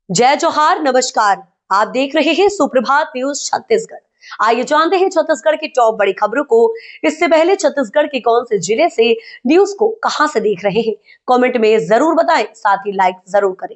जय जोहार, नमस्कार। आप देख रहे हैं सुप्रभात न्यूज छत्तीसगढ़। आइए जानते हैं छत्तीसगढ़ की टॉप बड़ी खबरों को। इससे पहले छत्तीसगढ़ के कौन से जिले से न्यूज को कहां से देख रहे हैं, कमेंट में जरूर बताएं, साथ ही लाइक जरूर करें।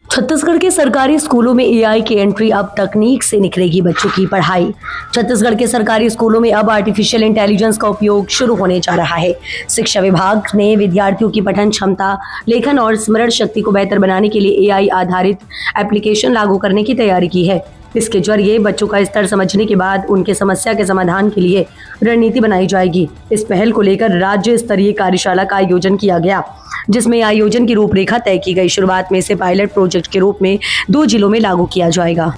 छत्तीसगढ़ के सरकारी स्कूलों में एआई की एंट्री। अब तकनीक से निखरेगी बच्चों की पढ़ाई। छत्तीसगढ़ के सरकारी स्कूलों में अब आर्टिफिशियल इंटेलिजेंस का उपयोग शुरू होने जा रहा है। शिक्षा विभाग ने विद्यार्थियों की पठन क्षमता, लेखन और स्मरण शक्ति को बेहतर बनाने के लिए एआई आधारित एप्लीकेशन लागू करने की तैयारी की है। इसके जरिए बच्चों का स्तर समझने के बाद उनके समस्या के समाधान के लिए रणनीति बनाई जाएगी। इस पहल को लेकर राज्य स्तरीय कार्यशाला का आयोजन किया गया, जिसमें आयोजन की रूपरेखा तय की गई। शुरुआत में इसे पायलट प्रोजेक्ट के रूप में 2 जिलों में लागू किया जाएगा।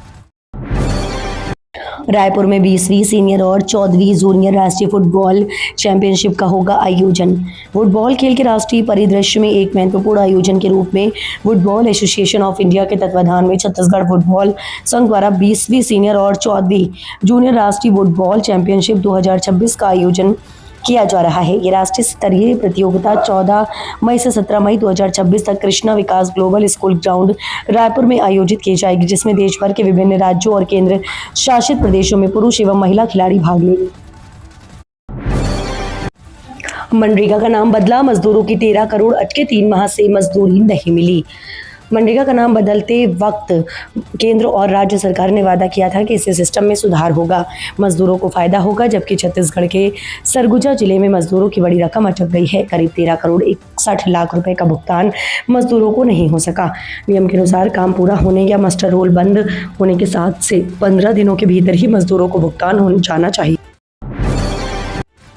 रायपुर में 20वीं सीनियर और 14वीं जूनियर राष्ट्रीय फुटबॉल चैंपियनशिप का होगा आयोजन। फुटबॉल खेल के राष्ट्रीय परिदृश्य में एक महत्वपूर्ण आयोजन के रूप में फुटबॉल एसोसिएशन ऑफ इंडिया के तत्वाधान में छत्तीसगढ़ फुटबॉल संघ द्वारा 20वीं सीनियर और 14वीं जूनियर राष्ट्रीय फुटबॉल चैंपियनशिप 2026 का आयोजन किया जा रहा है। ये राष्ट्रीय स्तरीय प्रतियोगिता 14 मई से 17 मई 2026 तक कृष्णा विकास ग्लोबल स्कूल ग्राउंड रायपुर में आयोजित की जाएगी, जिसमें देश भर के विभिन्न राज्यों और केंद्र शासित प्रदेशों में पुरुष एवं महिला खिलाड़ी भाग लेंगे। मनरेगा का नाम बदला, मजदूरों की 13 करोड़ अटके 3 माह से मजदूरी नहीं मिली। मनरेगा का नाम बदलते वक्त केंद्र और राज्य सरकार ने वादा किया था कि इससे सिस्टम में सुधार होगा, मजदूरों को फायदा होगा, जबकि छत्तीसगढ़ के सरगुजा जिले में मजदूरों की बड़ी रकम अटक गई है। करीब 13 करोड़ 61 लाख रुपए का भुगतान मजदूरों को नहीं हो सका। नियम के अनुसार काम पूरा होने या मास्टर रोल बंद होने के 7 से 15 दिनों के भीतर ही मजदूरों को भुगतान हो जाना चाहिए।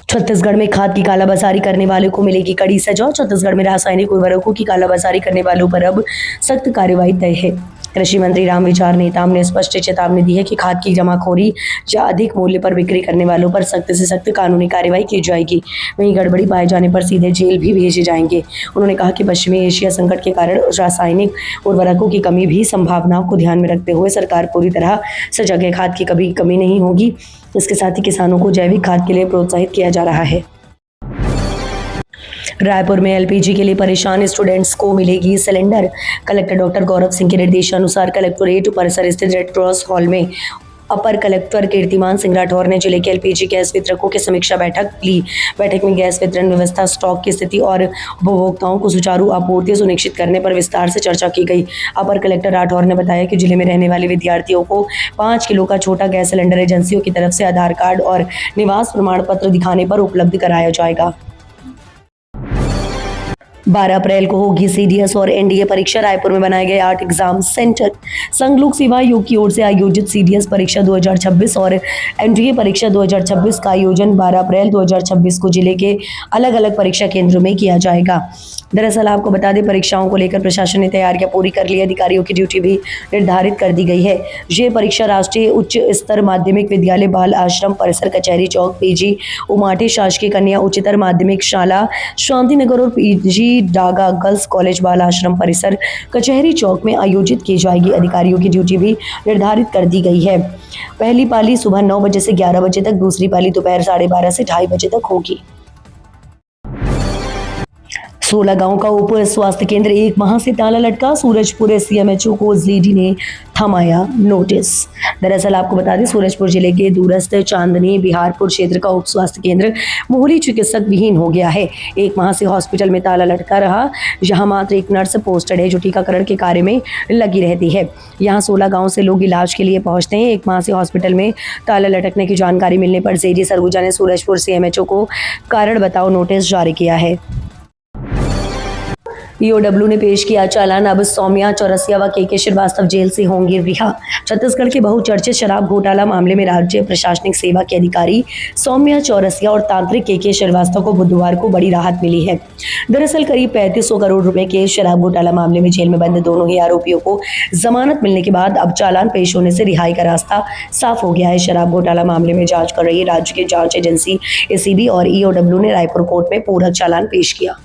छत्तीसगढ़ में खाद की कालाबाजारी करने वालों को मिलेगी कड़ी सजा। छत्तीसगढ़ में रासायनिक उर्वरकों की कालाबाजारी करने वालों पर अब सख्त कार्रवाई तय है। कृषि मंत्री रामविचार नेताम ने स्पष्ट चेतावनी दी है कि खाद की जमाखोरी या अधिक मूल्य पर बिक्री करने वालों पर सख्त से सख्त कानूनी कार्रवाई की जाएगी। वहीं गड़बड़ी पाए जाने पर सीधे जेल भी भेजे जाएंगे। उन्होंने कहा कि पश्चिमी एशिया संकट के कारण रासायनिक उर्वरकों की कमी भी संभावनाओं को ध्यान में रखते हुए सरकार पूरी तरह सजग है। खाद की कभी कमी नहीं होगी। इसके साथ ही किसानों को जैविक खाद के लिए प्रोत्साहित किया जा रहा है। रायपुर में एलपीजी के लिए परेशान स्टूडेंट्स को मिलेगी cylinder. Collector doctor Gaurav Singh के निर्देशानुसार कलेक्टोरेट परिसर स्थित रेड क्रॉस हॉल में अपर कलेक्टर कीर्तिमान सिंह राठौर ने जिले के एलपीजी गैस वितरकों की समीक्षा बैठक ली। बैठक में गैस वितरण व्यवस्था, स्टॉक की स्थिति और उपभोक्ताओं को सुचारू आपूर्ति सुनिश्चित करने पर विस्तार से चर्चा की गई। अपर कलेक्टर राठौर ने बताया कि जिले में रहने वाले विद्यार्थियों को 5 किलो का छोटा गैस सिलेंडर एजेंसियों की तरफ से आधार कार्ड और निवास प्रमाण पत्र दिखाने पर उपलब्ध कराया जाएगा। 12 अप्रैल को होगी सीडीएस और एनडीए परीक्षा। रायपुर में बनाए गए 8 एग्जाम सेंटर। संघ लोक सेवा आयोग की ओर से आयोजित सीडीएस परीक्षा 2026 और एनडीए परीक्षा 2026 का आयोजन 12 अप्रैल 2026 को जिले के अलग अलग परीक्षा केंद्रों में किया जाएगा। दरअसल आपको बता दें, परीक्षाओं को लेकर प्रशासन ने तैयारियां पूरी कर ली। अधिकारियों की ड्यूटी भी निर्धारित कर दी गई है। ये परीक्षा राष्ट्रीय उच्च स्तर माध्यमिक विद्यालय बाल आश्रम परिसर कचहरी चौक, पीजी उमाटे शासकीय कन्या उच्चतर माध्यमिक शाला शांतिनगर और पीजी डागा गर्ल्स कॉलेज बाल आश्रम परिसर कचहरी चौक में आयोजित की जाएगी। अधिकारियों की ड्यूटी भी निर्धारित कर दी गई है। पहली पाली सुबह 9 बजे से 11 बजे तक, दूसरी पाली दोपहर 12:30 से 2:30 बजे तक होगी। 16 गांव का उप स्वास्थ्य केंद्र 1 माह से ताला लटका। सूरजपुर सीएमएचओ को जीडी ने थमाया नोटिस। दरअसल आपको बता दें, सूरजपुर जिले के दूरस्थ चांदनी बिहारपुर क्षेत्र का उप स्वास्थ्य केंद्र मोहरी चिकित्सक विहीन हो गया है। 1 माह से हॉस्पिटल में ताला लटका रहा। यहाँ मात्र एक नर्स पोस्टेड है जो टीकाकरण के कार्य में लगी रहती है। यहाँ 16 गाँव से लोग इलाज के लिए पहुंचते हैं। 1 माह से हॉस्पिटल में ताला लटकने की जानकारी मिलने पर जेडी सरगुजा ने सूरजपुर सीएमएचओ को कारण बताओ नोटिस जारी किया है। ईओडब्ल्यू ने पेश किया चालान। अब सौम्या चौरसिया व के श्रीवास्तव जेल से होंगे रिहा। छत्तीसगढ़ के बहुचर्चित शराब घोटाला मामले में राज्य प्रशासनिक सेवा के अधिकारी सौम्या चौरसिया और तांत्रिक के श्रीवास्तव को बुधवार को बड़ी राहत मिली है। दरअसल करीब 3500 करोड़ रुपए के शराब घोटाला मामले में जेल में बंद दोनों ही आरोपियों को जमानत मिलने के बाद अब चालान पेश होने से रिहाई का रास्ता साफ हो गया है। शराब घोटाला मामले में जांच कर रही राज्य की जांच एजेंसी एसीबी और ईओडब्ल्यू ने रायपुर कोर्ट में पूरक चालान पेश किया।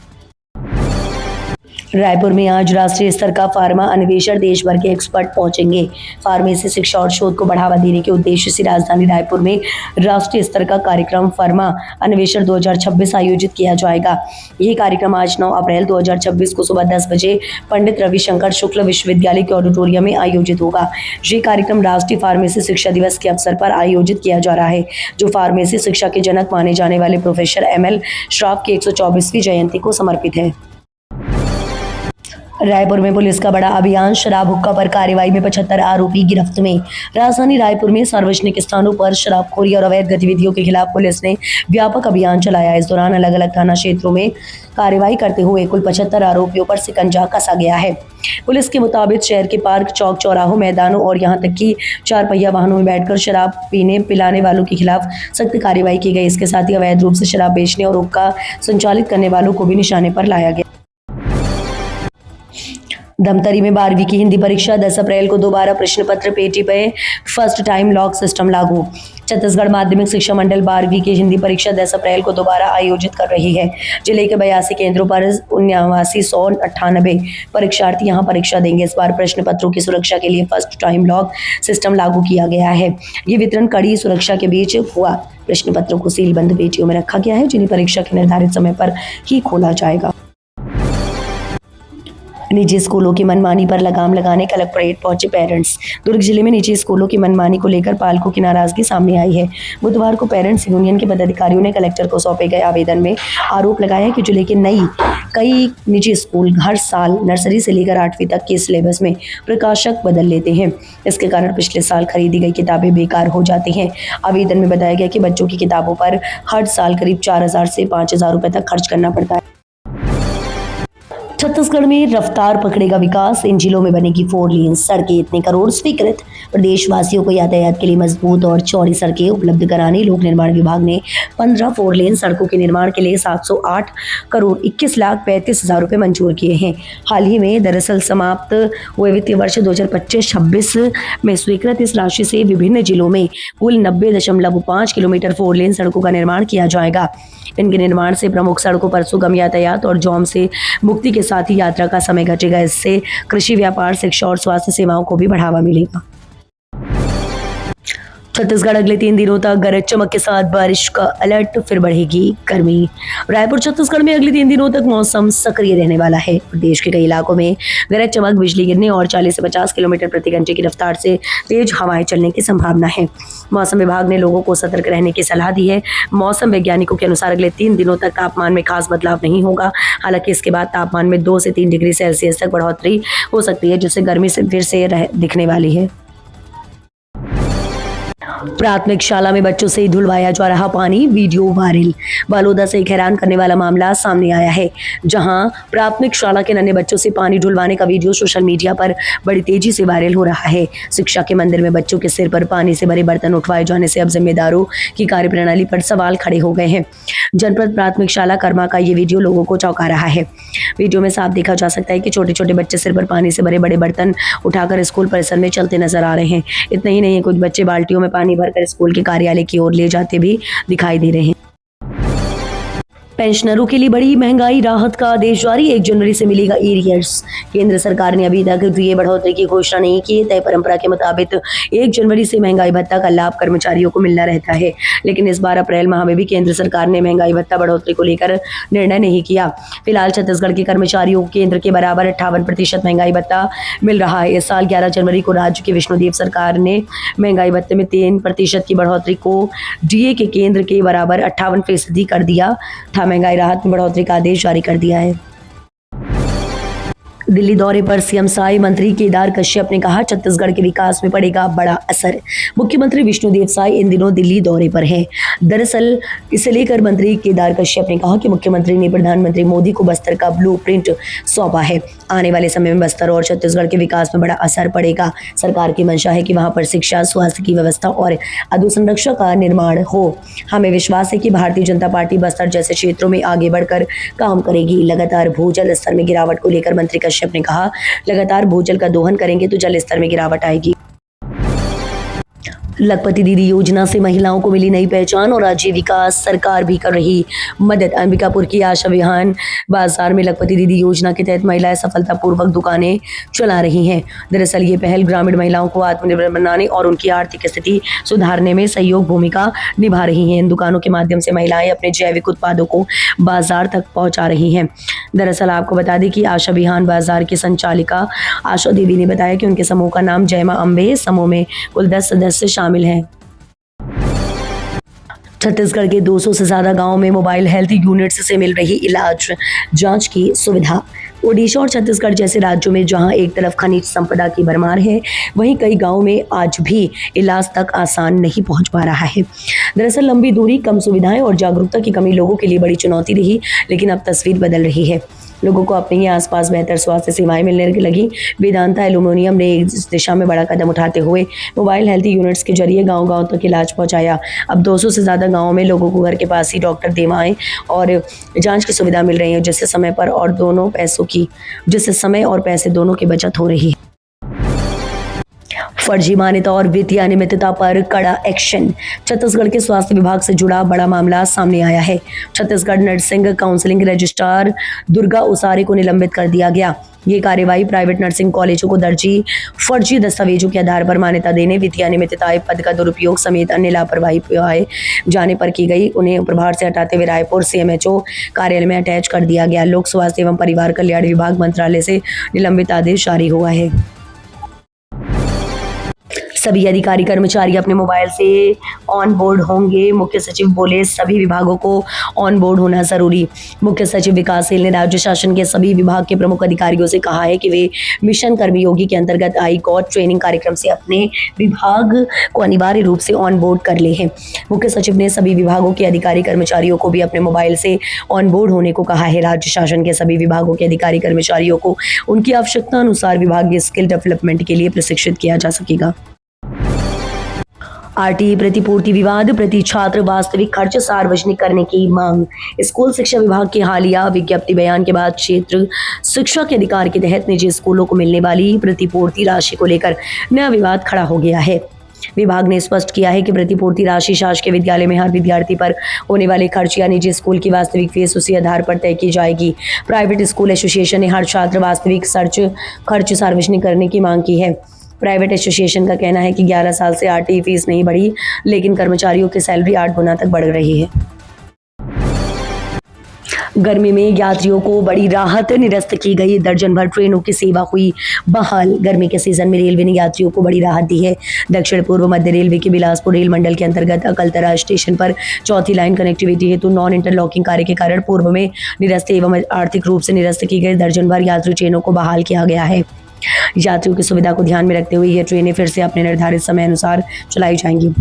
रायपुर में आज राष्ट्रीय स्तर का फार्मा अन्वेषण देश भर के एक्सपर्ट पहुंचेंगे। फार्मेसी शिक्षा और शोध को बढ़ावा देने के उद्देश्य से राजधानी रायपुर में राष्ट्रीय स्तर का कार्यक्रम फार्मा अन्वेषण 2026 आयोजित किया जाएगा। यह कार्यक्रम आज 9 अप्रैल 2026 को सुबह 10 बजे पंडित रविशंकर शुक्ल विश्वविद्यालय के ऑडिटोरियम में आयोजित होगा। ये कार्यक्रम राष्ट्रीय फार्मेसी शिक्षा दिवस के अवसर पर आयोजित किया जा रहा है, जो फार्मेसी शिक्षा के जनक माने जाने वाले प्रोफेसर ML श्राफ की 124वीं जयंती को समर्पित है। रायपुर में पुलिस का बड़ा अभियान, शराब हुक्का पर कार्रवाई में 75 आरोपी गिरफ्त में। राजधानी रायपुर में सार्वजनिक स्थानों पर शराबखोरी और अवैध गतिविधियों के खिलाफ पुलिस ने व्यापक अभियान चलाया। इस दौरान अलग अलग थाना क्षेत्रों में कार्रवाई करते हुए कुल 75 आरोपियों पर शिकंजा कसा गया है। पुलिस के मुताबिक शहर के पार्क, चौक, चौराहों, मैदानों और यहां तक कि 4 पहिया वाहनों में बैठकर शराब पीने पिलाने वालों के खिलाफ सख्त कार्रवाई की गई। इसके साथ ही अवैध रूप से शराब बेचने और हुक्का संचालित करने वालों को भी निशाने पर लाया गया। धमतरी में 12वीं की हिंदी परीक्षा 10 अप्रैल को दोबारा प्रश्न पत्र पेटी पे फर्स्ट टाइम लॉक सिस्टम लागू। छत्तीसगढ़ माध्यमिक शिक्षा मंडल 12वीं की हिंदी परीक्षा 10 अप्रैल को दोबारा आयोजित कर रही है। जिले के 82 केंद्रों पर 79,198 परीक्षार्थी यहां परीक्षा देंगे। इस बार प्रश्न पत्रों की सुरक्षा के लिए फर्स्ट टाइम लॉक सिस्टम लागू किया गया है। ये वितरण कड़ी सुरक्षा के बीच हुआ। प्रश्न पत्रों को सीलबंद पेटियों में रखा गया है, जिन्हें परीक्षा के निर्धारित समय पर ही खोला जाएगा। निजी स्कूलों की मनमानी पर लगाम लगाने कलेक्ट्रेट पहुंचे पेरेंट्स। दुर्ग जिले में निजी स्कूलों की मनमानी को लेकर पालकों की नाराजगी सामने आई है। बुधवार को पेरेंट्स यूनियन के पदाधिकारियों ने कलेक्टर को सौंपे गए आवेदन में आरोप लगाया कि जिले के कई निजी स्कूल हर साल नर्सरी से लेकर 8वीं तक के सिलेबस में प्रकाशक बदल लेते हैं। इसके कारण पिछले साल खरीदी गई किताबें बेकार हो जाती हैं। आवेदन में बताया गया कि बच्चों की किताबों पर हर साल करीब 4,000 से 5,000 रुपए तक खर्च करना पड़ता है। छत्तीसगढ़ में रफ्तार पकड़ेगा विकास, इन जिलों में बनेगी 4 लेन सड़कें, इतने करोड़ स्वीकृत। प्रदेशवासियों को यातायात के लिए मजबूत और चौड़ी सड़कें उपलब्ध कराने लोक निर्माण विभाग ने 15 4 लेन सड़कों के निर्माण के लिए 708 करोड़ 21,35,000 रुपए मंजूर किए हैं। हाल ही में दरअसल समाप्त हुए वित्तीय वर्ष 2025-26 में स्वीकृत इस राशि से विभिन्न जिलों में कुल 90.5 किलोमीटर 4 लेन सड़कों का निर्माण किया जाएगा। इनके निर्माण से प्रमुख सड़कों पर सुगम यातायात और जाम से मुक्ति के साथ ही यात्रा का समय घटेगा। इससे कृषि, व्यापार, शिक्षा और स्वास्थ्य सेवाओं को भी बढ़ावा मिलेगा। छत्तीसगढ़ अगले 3 दिनों तक गरज चमक के साथ बारिश का अलर्ट, फिर बढ़ेगी गर्मी। रायपुर छत्तीसगढ़ में अगले 3 दिनों तक मौसम सक्रिय रहने वाला है। प्रदेश के कई इलाकों में गरज चमक, बिजली गिरने और 40 से 50 किलोमीटर प्रति घंटे की रफ्तार से तेज हवाएं चलने की संभावना है। मौसम विभाग ने लोगों को सतर्क रहने की सलाह दी है। मौसम वैज्ञानिकों के अनुसार अगले 3 दिनों तक तापमान में खास बदलाव नहीं होगा। हालांकि इसके बाद तापमान में 2 से 3 डिग्री सेल्सियस तक बढ़ोतरी हो सकती है, जिससे गर्मी से फिर से दिखने वाली है। प्राथमिक शाला में बच्चों से धुलवाया जा रहा पानी, वीडियो वायरल। बालोदा से एक हैरान करने वाला मामला सामने आया है, जहां प्राथमिक शाला के नन्हे बच्चों से पानी धुलवाने का वीडियो सोशल मीडिया पर बड़ी तेजी से वायरल हो रहा है। शिक्षा के मंदिर में बच्चों के सिर पर पानी से भरे बर्तन उठवाए जाने से अब जिम्मेदारों की कार्यप्रणाली पर सवाल खड़े हो गए हैं। जनपद प्राथमिक शाला कर्मा का ये वीडियो लोगों को चौंका रहा है। वीडियो में साफ देखा जा सकता है कि छोटे छोटे बच्चे सिर पर पानी से भरे बड़े बर्तन उठाकर स्कूल परिसर में चलते नजर आ रहे हैं। इतना ही नहीं, कुछ बच्चे बाल्टियों में पानी भरकर स्कूल के कार्यालय की ओर ले जाते भी दिखाई दे रहे हैं। पेंशनरों के लिए बड़ी महंगाई राहत का आदेश जारी, 1 जनवरी से मिलेगा एरियर्स। केंद्र सरकार ने अभी तक डीए बढ़ोतरी की घोषणा नहीं की। तय परंपरा के मुताबिक 1 जनवरी से महंगाई भत्ता का लाभ कर्मचारियों को मिलना रहता है, लेकिन इस बार अप्रैल माह में भी केंद्र सरकार ने महंगाई भत्ता बढ़ोतरी को लेकर निर्णय नहीं किया। फिलहाल छत्तीसगढ़ के कर्मचारियों को केंद्र के बराबर 58% महंगाई भत्ता मिल रहा है। इस साल 11 जनवरी को राज्य की विष्णुदेव सरकार ने महंगाई भत्ते में 3% की बढ़ोतरी को डीए के केंद्र के बराबर 58% कर दिया था। महंगाई राहत में बढ़ोतरी का आदेश जारी कर दिया है। दिल्ली दौरे पर सीएम साई, मंत्री केदार कश्यप ने कहा छत्तीसगढ़ के विकास में पड़ेगा बड़ा असर। मुख्यमंत्री विष्णुदेव साई इन दिनों दिल्ली दौरे पर हैं। दरअसल इसे लेकर मंत्री केदार कश्यप ने कहा कि मुख्यमंत्री ने प्रधानमंत्री मोदी को बस्तर का ब्लूप्रिंट सौंपा है। आने वाले समय में बस्तर और छत्तीसगढ़ के विकास में बड़ा असर पड़ेगा। सरकार की मंशा है कि वहां पर शिक्षा, स्वास्थ्य की व्यवस्था और अधोसंरचना का निर्माण हो। हमें विश्वास है कि भारतीय जनता पार्टी बस्तर जैसे क्षेत्रों में आगे बढ़कर काम करेगी। लगातार भूजल स्तर में गिरावट को लेकर मंत्री कश्यप ने कहा, लगातार भूजल का दोहन करेंगे तो जल स्तर में गिरावट आएगी। लखपति दीदी योजना से महिलाओं को मिली नई पहचान और आजीविका, सरकार भी कर रही मदद। अंबिकापुर की आशा विहान बाजार में लखपति दीदी योजना के तहत महिलाएं सफलतापूर्वक दुकानें चला रही हैं। दरअसल ये पहल ग्रामीण महिलाओं को आत्मनिर्भर बनाने और उनकी आर्थिक स्थिति सुधारने में सहयोग भूमिका निभा रही हैं। इन दुकानों के माध्यम से महिलाएं अपने जैविक उत्पादों को बाजार तक पहुंचा रही हैं। दरअसल आपको बता दें कि आशा विहान बाजार की संचालिका आशा देवी ने बताया कि उनके समूह का नाम जय मां अम्बे। समूह में कुल 10 सदस्य शामिल हैं। छत्तीसगढ़ के 200 से ज्यादा गांवों में मोबाइल हेल्थ यूनिट्स से मिल रही इलाज जांच की सुविधा। ओडिशा और छत्तीसगढ़ जैसे राज्यों में जहां एक तरफ खनिज संपदा की भरमार है, वहीं कई गांवों में आज भी इलाज तक आसान नहीं पहुंच पा रहा है। दरअसल लंबी दूरी, कम सुविधाएं और जागरूकता की कमी लोगों के लिए बड़ी चुनौती रही, लेकिन अब तस्वीर बदल रही है। लोगों को अपने ही आसपास बेहतर स्वास्थ्य सेवाएं मिलने लगी। वेदांता एल्यूमिनियम ने इस दिशा में बड़ा कदम उठाते हुए मोबाइल हेल्थ यूनिट्स के जरिए गांव-गांव तक इलाज पहुंचाया। अब 200 से ज़्यादा गांवों में लोगों को घर के पास ही डॉक्टर, दवाएं और जांच की सुविधा मिल रही है, जिससे समय और पैसे दोनों की बचत हो रही है। फर्जी मान्यता और वित्तीय अनियमितता पर कड़ा एक्शन। छत्तीसगढ़ के स्वास्थ्य विभाग से जुड़ा बड़ा मामला सामने आया है। Chhattisgarh nursing counselling registrar Durga Usare को निलंबित कर दिया गया। ये कार्यवाही प्राइवेट नर्सिंग कॉलेजों को फर्जी दस्तावेजों के आधार पर मान्यता देने, वित्तीय अनियमितताएं, पद का दुरुपयोग समेत अन्य लापरवाही पाए जाने पर की गई। उन्हें प्रभार से हटाते हुए रायपुर CMHO कार्यालय में अटैच कर दिया गया। लोक स्वास्थ्य एवं परिवार कल्याण विभाग मंत्रालय से निलंबित आदेश जारी हुआ है। सभी अधिकारी कर्मचारी अपने मोबाइल से ऑन बोर्ड होंगे। मुख्य सचिव बोले, सभी विभागों को ऑन बोर्ड होना जरूरी। मुख्य सचिव विकास सेल ने राज्य शासन के सभी विभाग के प्रमुख अधिकारियों से कहा है कि वे मिशन कर्मयोगी के अंतर्गत ICOT ट्रेनिंग कार्यक्रम से अपने विभाग को अनिवार्य रूप से ऑन बोर्ड कर ले हैं। मुख्य सचिव ने सभी विभागों के अधिकारी कर्मचारियों को भी अपने मोबाइल से ऑन बोर्ड होने को कहा है। राज्य शासन के सभी विभागों के अधिकारी कर्मचारियों को उनकी आवश्यकता अनुसार विभागीय स्किल डेवलपमेंट के लिए प्रशिक्षित किया जा सकेगा। RTE प्रतिपूर्ति विवाद, प्रति छात्र वास्तविक खर्च सार्वजनिक करने की मांग। स्कूल शिक्षा विभाग के हालिया विज्ञप्ति बयान के बाद क्षेत्र शिक्षा के अधिकार के तहत निजी स्कूलों को मिलने वाली प्रतिपूर्ति राशि को लेकर नया विवाद खड़ा हो गया है। विभाग ने स्पष्ट किया है कि प्रतिपूर्ति राशि शासकीय विद्यालय में हर विद्यार्थी पर होने वाले खर्च या निजी स्कूल की वास्तविक फीस उसी आधार पर तय की जाएगी। प्राइवेट स्कूल एसोसिएशन ने हर छात्र वास्तविक खर्च सार्वजनिक करने की मांग की है। प्राइवेट एसोसिएशन का कहना है कि 11 साल से RTE फीस नहीं बढ़ी, लेकिन कर्मचारियों की सैलरी 8 गुना तक बढ़ रही है। गर्मी में यात्रियों को बड़ी राहत, निरस्त की गई दर्जन भर ट्रेनों की सेवा हुई बहाल। गर्मी के सीजन में रेलवे ने यात्रियों को बड़ी राहत दी है। दक्षिण पूर्व मध्य रेलवे के बिलासपुर रेल मंडल के अंतर्गत अकलतरा स्टेशन पर चौथी लाइन कनेक्टिविटी हेतु नॉन इंटरलॉकिंग कार्य के कारण पूर्व में निरस्त एवं आर्थिक रूप से निरस्त की गई दर्जन भर यात्री ट्रेनों को बहाल किया गया है। यात्रियों की सुविधा को ध्यान में रखते हुए ये ट्रेनें फिर से अपने निर्धारित समय अनुसार चलाई जाएंगी।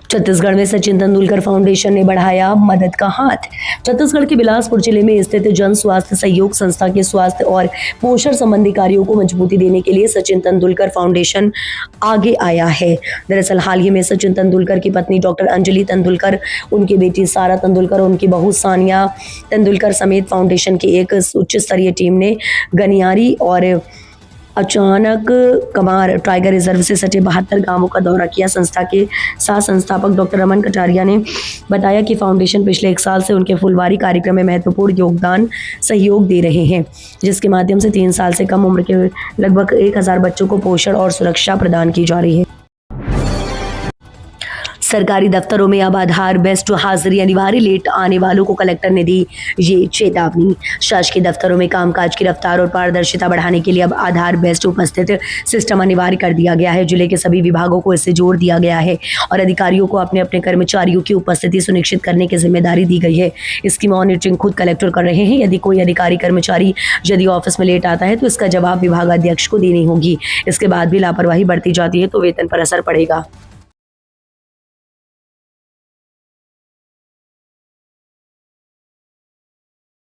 छत्तीसगढ़ में सचिन तेंदुलकर फाउंडेशन ने बढ़ाया मदद का हाथ। छत्तीसगढ़ के बिलासपुर जिले में स्थित जन स्वास्थ्य सहयोग संस्था के स्वास्थ्य और पोषण संबंधी कार्यों को मजबूती देने के लिए सचिन तेंदुलकर फाउंडेशन आगे आया है। दरअसल हाल ही में सचिन तेंदुलकर की पत्नी डॉक्टर अंजलि तेंदुलकर, उनकी बेटी सारा तेंदुलकर, उनकी बहू सानिया तेंदुलकर समेत फाउंडेशन की एक उच्च स्तरीय टीम ने गनियारी और अचानक कमार टाइगर रिजर्व से सटे 72 गांवों का दौरा किया। संस्था के सह संस्थापक डॉक्टर रमन कटारिया ने बताया कि फाउंडेशन पिछले 1 साल से उनके फुलवारी कार्यक्रम में महत्वपूर्ण सहयोग दे रहे हैं, जिसके माध्यम से 3 साल से कम उम्र के लगभग 1000 बच्चों को पोषण और सुरक्षा प्रदान की जा रही है। सरकारी दफ्तरों में अब आधार बेस्ड हाजिरी अनिवार्य, लेट आने वालों को कलेक्टर ने दी ये चेतावनी। शासकीय दफ्तरों में कामकाज की रफ्तार और पारदर्शिता बढ़ाने के लिए अब आधार बेस्ड उपस्थित सिस्टम अनिवार्य कर दिया गया है। जिले के सभी विभागों को इससे जोड़ दिया गया है और अधिकारियों को अपने अपने कर्मचारियों की उपस्थिति सुनिश्चित करने की जिम्मेदारी दी गई है। इसकी मॉनिटरिंग खुद कलेक्टर कर रहे हैं। यदि कोई अधिकारी कर्मचारी यदि ऑफिस में लेट आता है तो इसका जवाब विभागाध्यक्ष को देनी होगी। इसके बाद भी लापरवाही बढ़ती जाती है तो वेतन पर असर पड़ेगा।